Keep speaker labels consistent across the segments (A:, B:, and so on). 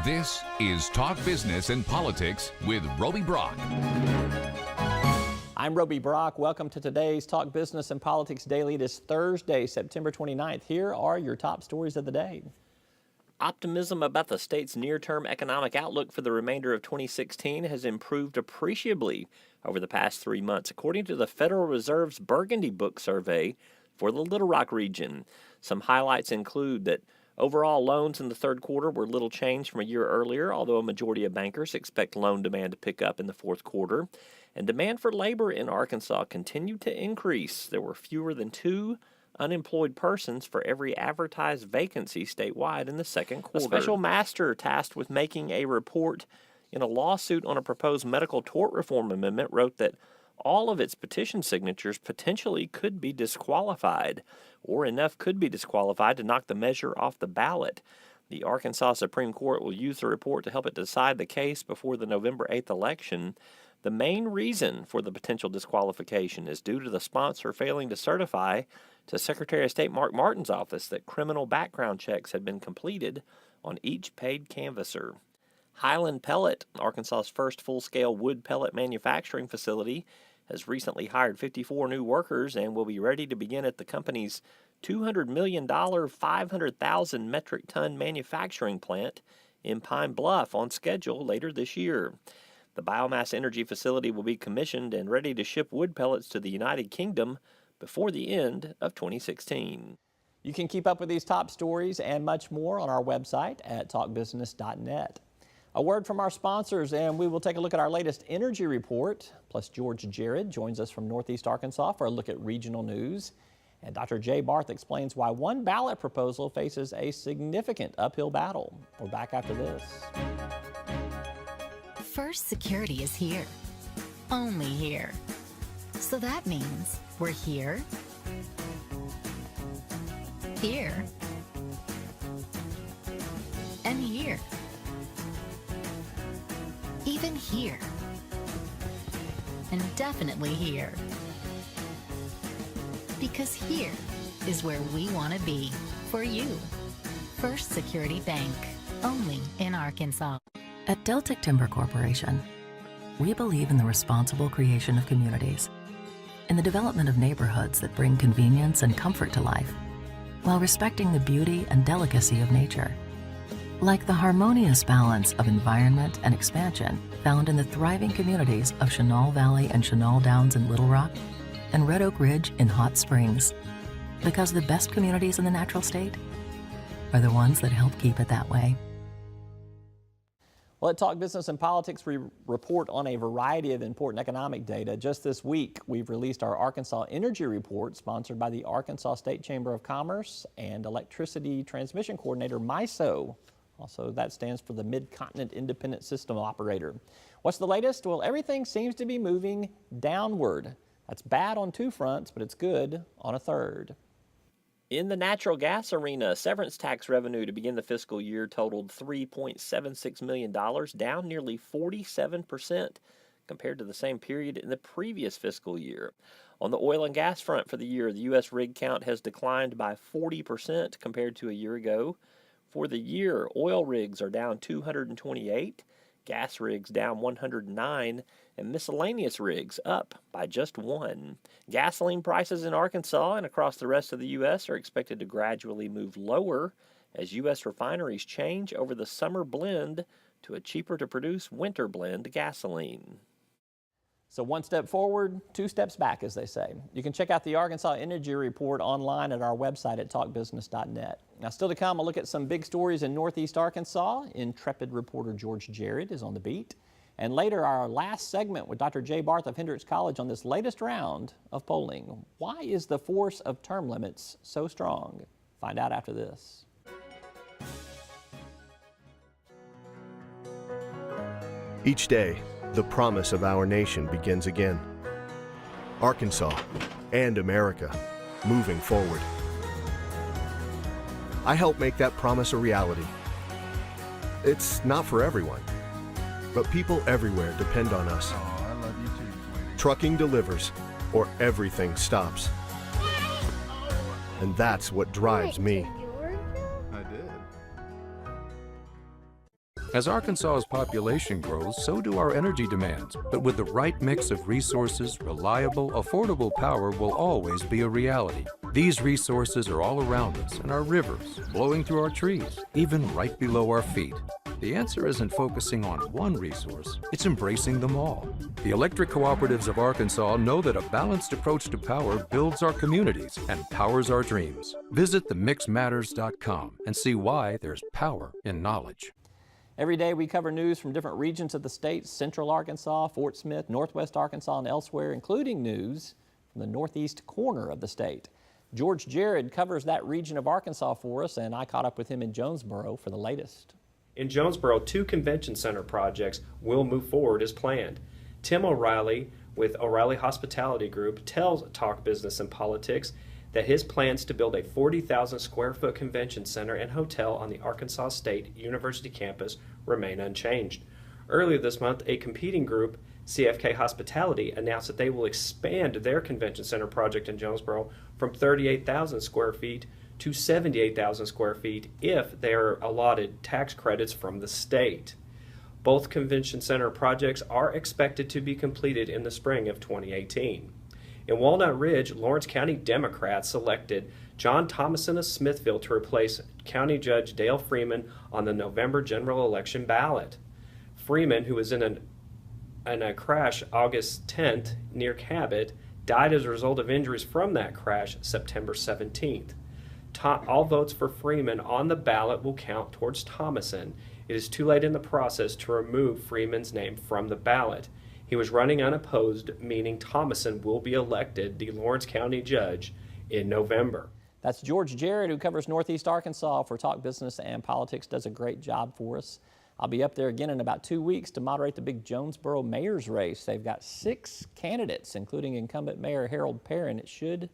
A: This is Talk Business and Politics with Roby Brock.
B: I'm Roby Brock. Welcome to today's Talk Business and Politics Daily. It is Thursday, September 29th. Here are your top stories of the day. Optimism about the state's near-term economic outlook for the remainder of 2016 has improved appreciably over the past 3 months, according to the Federal Reserve's Burgundy Book survey for the Little Rock region. Some highlights include that overall loans in the third quarter were little changed from a year earlier, although a majority of bankers expect loan demand to pick up in the fourth quarter. And demand for labor in Arkansas continued to increase. There were fewer than 2 unemployed persons for every advertised vacancy statewide in the second quarter. A special master tasked with making a report in a lawsuit on a proposed medical tort reform amendment wrote that all of its petition signatures potentially could be disqualified, or enough could be disqualified to knock the measure off the ballot. The Arkansas Supreme Court will use the report to help it decide the case before the November 8th election. The main reason for the potential disqualification is due to the sponsor failing to certify to Secretary of State Mark Martin's office that criminal background checks had been completed on each paid canvasser. Highland Pellet, Arkansas's first full-scale wood pellet manufacturing facility, has recently hired 54 new workers and will be ready to begin at the company's $200 million, 500,000 metric ton manufacturing plant in Pine Bluff on schedule later this year. The biomass energy facility will be commissioned and ready to ship wood pellets to the United Kingdom before the end of 2016. You can keep up with these top stories and much more on our website at talkbusiness.net. A word from our sponsors, and we will take a look at our latest energy report. Plus, George Jared joins us from Northeast Arkansas for a look at regional news. And Dr. Jay Barth explains why one ballot proposal faces a significant uphill battle. We're back after this.
C: First Security is here. Only here. So that means we're here, here, and here. Even here. And definitely here. Because here is where we want to be for you. First Security Bank, only in Arkansas.
D: At Deltic Timber Corporation, we believe in the responsible creation of communities, in the development of neighborhoods that bring convenience and comfort to life, while respecting the beauty and delicacy of nature. Like the harmonious balance of environment and expansion found in the thriving communities of Chenal Valley and Chenal Downs in Little Rock and Red Oak Ridge in Hot Springs. Because the best communities in the natural state are the ones that help keep it that way.
B: Well, at Talk Business and Politics, we report on a variety of important economic data. Just this week, we've released our Arkansas Energy Report, sponsored by the Arkansas State Chamber of Commerce and Electricity Transmission Coordinator, MISO. Also, that stands for the Mid-Continent Independent System Operator. What's the latest? Well, everything seems to be moving downward. That's bad on 2 fronts, but it's good on a third. In the natural gas arena, severance tax revenue to begin the fiscal year totaled $3.76 million, down nearly 47% compared to the same period in the previous fiscal year. On the oil and gas front for the year, the U.S. rig count has declined by 40% compared to a year ago. For the year, oil rigs are down 228, gas rigs down 109, and miscellaneous rigs up by just 1. Gasoline prices in Arkansas and across the rest of the U.S. are expected to gradually move lower as U.S. refineries change over the summer blend to a cheaper-to-produce winter blend gasoline. So 1 step forward, 2 steps back, as they say. You can check out the Arkansas Energy Report online at our website at talkbusiness.net. Now, still to come, a look at some big stories in Northeast Arkansas. Intrepid reporter George Jared is on the beat. And later, our last segment with Dr. Jay Barth of Hendrix College on this latest round of polling. Why is the force of term limits so strong? Find out after this.
E: Each day, the promise of our nation begins again. Arkansas and America moving forward. I help make that promise a reality. It's not for everyone, but people everywhere depend on us.
F: Oh, I love you too, sweetie.
E: Trucking delivers, or everything stops. And that's what drives me.
F: I did. As Arkansas's population grows, so do our energy demands. But with the right mix of resources, reliable, affordable power will always be a reality. These resources are all around us in our rivers, blowing through our trees, even right below our feet. The answer isn't focusing on one resource, it's embracing them all. The electric cooperatives of Arkansas know that a balanced approach to power builds our communities and powers our dreams. Visit themixmatters.com and see why there's power in knowledge.
B: Every day we cover news from different regions of the state: Central Arkansas, Fort Smith, Northwest Arkansas, and elsewhere, including news from the northeast corner of the state. George Jared covers that region of Arkansas for us, and I caught up with him in Jonesboro for the latest.
G: In Jonesboro, 2 convention center projects will move forward as planned. Tim O'Reilly with O'Reilly Hospitality Group tells Talk Business and Politics that his plans to build a 40,000 square foot convention center and hotel on the Arkansas State University campus remain unchanged. Earlier this month, a competing group, CFK Hospitality, announced that they will expand their convention center project in Jonesboro from 38,000 square feet to 78,000 square feet if they are allotted tax credits from the state. Both convention center projects are expected to be completed in the spring of 2018. In Walnut Ridge, Lawrence County Democrats selected John Thomason of Smithville to replace County Judge Dale Freeman on the November general election ballot. Freeman, who was in a crash August 10th near Cabot, died as a result of injuries from that crash September 17th. All votes for Freeman on the ballot will count towards Thomason. It is too late in the process to remove Freeman's name from the ballot. He was running unopposed, meaning Thomason will be elected the Lawrence County judge in November.
B: That's George Jared, who covers Northeast Arkansas for Talk Business and Politics, does a great job for us. I'll be up there again in about 2 weeks to moderate the big Jonesboro mayor's race. They've got 6 candidates, including incumbent Mayor Harold Perrin. It should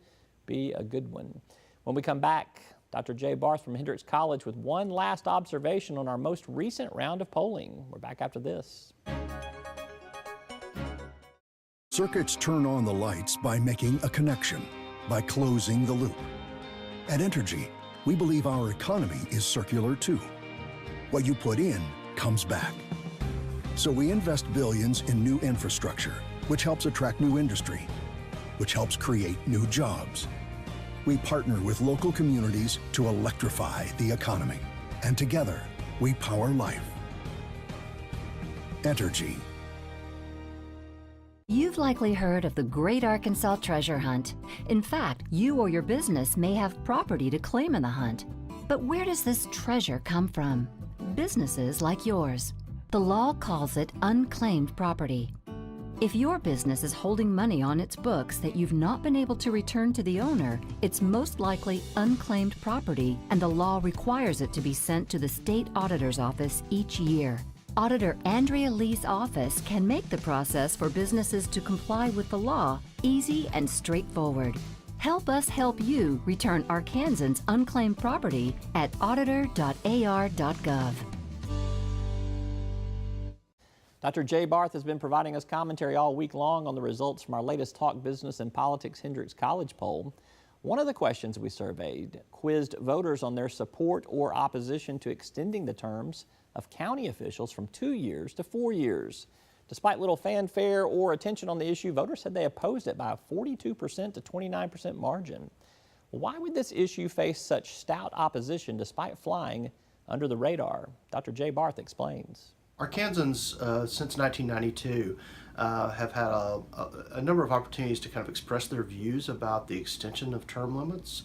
B: be a good one. When we come back, Dr. Jay Barth from Hendrix College with one last observation on our most recent round of polling. We're back after this.
H: Circuits turn on the lights by making a connection, by closing the loop. At Entergy, we believe our economy is circular too. What you put in comes back. So we invest billions in new infrastructure, which helps attract new industry, which helps create new jobs. We partner with local communities to electrify the economy. And together, we power life. Entergy.
I: You've likely heard of the Great Arkansas Treasure Hunt. In fact, you or your business may have property to claim in the hunt. But where does this treasure come from? Businesses like yours. The law calls it unclaimed property. If your business is holding money on its books that you've not been able to return to the owner, it's most likely unclaimed property, and the law requires it to be sent to the state auditor's office each year. Auditor Andrea Lea's office can make the process for businesses to comply with the law easy and straightforward. Help us help you return Arkansans' unclaimed property at auditor.ar.gov.
B: Dr. Jay Barth has been providing us commentary all week long on the results from our latest Talk Business and Politics Hendrix College poll. One of the questions we surveyed quizzed voters on their support or opposition to extending the terms of county officials from 2 years to 4 years. Despite little fanfare or attention on the issue, voters said they opposed it by a 42% to 29% margin. Why would this issue face such stout opposition despite flying under the radar? Dr. Jay Barth explains.
J: Arkansans, since 1992, have had a number of opportunities to kind of express their views about the extension of term limits,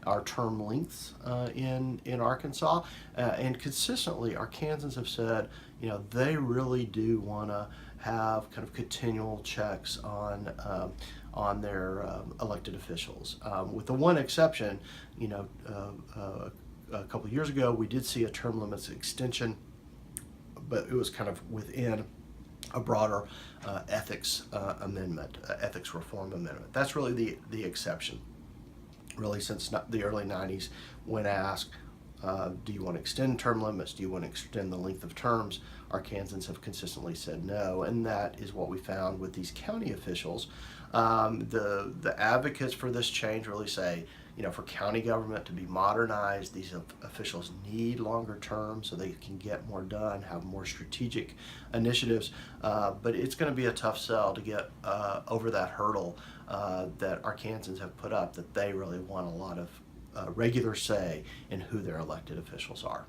J: our term lengths in Arkansas, and consistently Arkansans have said, you know, they really do want to have kind of continual checks on their elected officials. With the one exception, you know, a couple of years ago we did see a term limits extension, but it was kind of within a broader ethics amendment, ethics reform amendment. That's really the exception. Really, since the early 90s, when asked, do you want to extend term limits? Do you want to extend the length of terms? Arkansans have consistently said no, and that is what we found with these county officials. The advocates for this change really say for county government to be modernized, these officials need longer term so they can get more done, have more strategic initiatives. But it's going to be a tough sell to get over that hurdle that Arkansans have put up, that they really want a lot of regular say in who their elected officials are.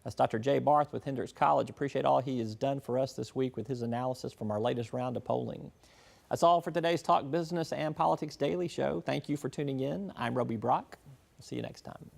B: That's Dr. Jay Barth with Hendrix College. Appreciate all he has done for us this week with his analysis from our latest round of polling. That's all for today's Talk Business and Politics Daily Show. Thank you for tuning in. I'm Roby Brock. See you next time.